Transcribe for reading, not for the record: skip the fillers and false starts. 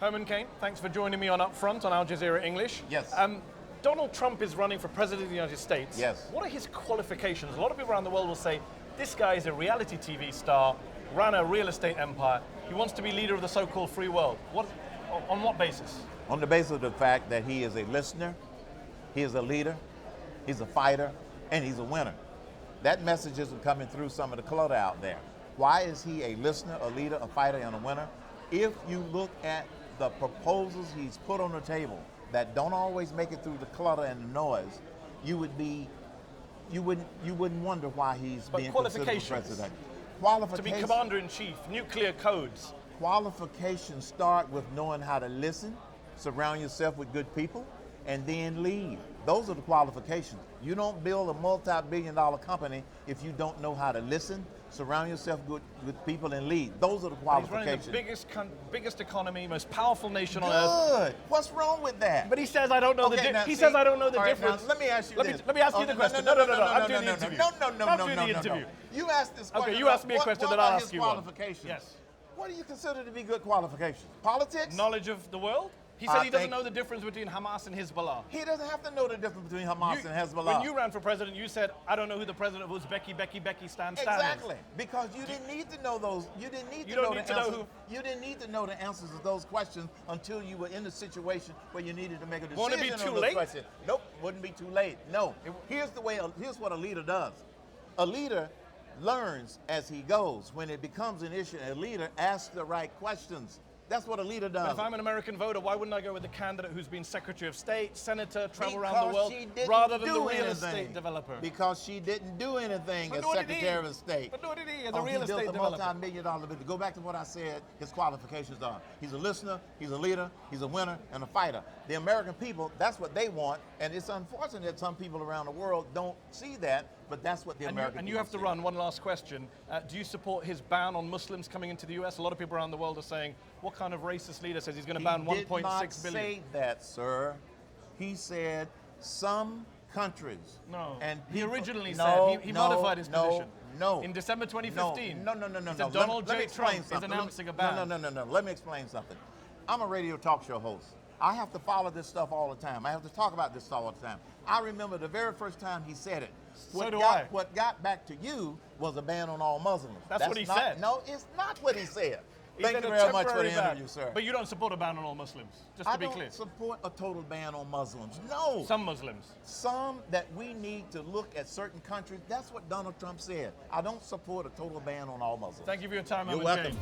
Herman Cain, thanks for joining me on UpFront on Al Jazeera English. Yes. Donald Trump is running for President of the United States. Yes. What are his qualifications? A lot of people around the world will say, this guy is a reality TV star, ran a real estate empire, he wants to be leader of the so-called free world. On what basis? On the basis of the fact that he is a listener, he is a leader, he's a fighter, and he's a winner. That message isn't coming through some of the clutter out there. Why is he a listener, a leader, a fighter, and a winner? If you look at the proposals he's put on the table that don't always make it through the clutter and the noise, you wouldn't wonder why he's being considered for president. To be commander-in-chief, nuclear codes. Qualifications start with knowing how to listen, surround yourself with good people, and then lead. Those are the qualifications. You don't build a multi-billion-dollar company if you don't know how to listen, surround yourself with people, and lead. Those are the qualifications. He's running the biggest economy, most powerful nation on earth. Good. What's wrong with that? But he says I don't know the difference. He says I don't know the difference. Now, let me ask you this. Let me ask you the question. No. I'm doing the interview. I'm doing the interview. You asked this question. Okay, you asked me a question that I'll ask you one. Qualifications. Yes. What do you consider to be good qualifications? Politics? Knowledge of the world? He said he doesn't know the difference between Hamas and Hezbollah. He doesn't have to know the difference between Hamas and Hezbollah. When you ran for president, you said, I don't know who the president of Uzbeki stands. Exactly, because you didn't need to know those. You didn't need to know the answers. You didn't need to know the answers to those questions until you were in the situation where you needed to make a decision. Won't it be too late? Nope, wouldn't be too late. No. Here's what a leader does. A leader learns as he goes. When it becomes an issue, a leader asks the right questions. That's what a leader does. But if I'm an American voter, why wouldn't I go with the candidate who's been Secretary of State, Senator, travel around the world, rather than the real estate developer? Because she didn't do anything as Secretary of State. But what did he as a real estate developer? He built a multi-million-dollar business. Go back to what I said his qualifications are. He's a listener, he's a leader, he's a winner, and a fighter. The American people, that's what they want, and it's unfortunate that some people around the world don't see that, but that's what the American people And you have to run, one last question. Do you support his ban on Muslims coming into the US? A lot of people around the world are saying, what kind of racist leader says he's going to ban 1.6 billion? He did not say that, sir. He said some countries. No. And he originally said, he modified his position. No. In December 2015. No. Said Donald J. Trump is announcing a ban. No. Let me explain something. I'm a radio talk show host. I have to follow this stuff all the time. I have to talk about this stuff all the time. I remember the very first time he said it. So do I. What got back to you was a ban on all Muslims. That's what he said. No, it's not what he said. Thank you very much for the interview, sir. But you don't support a ban on all Muslims, just to be clear. I don't support a total ban on Muslims. No. Some Muslims. Some that we need to look at certain countries. That's what Donald Trump said. I don't support a total ban on all Muslims. Thank you for your time, You're welcome.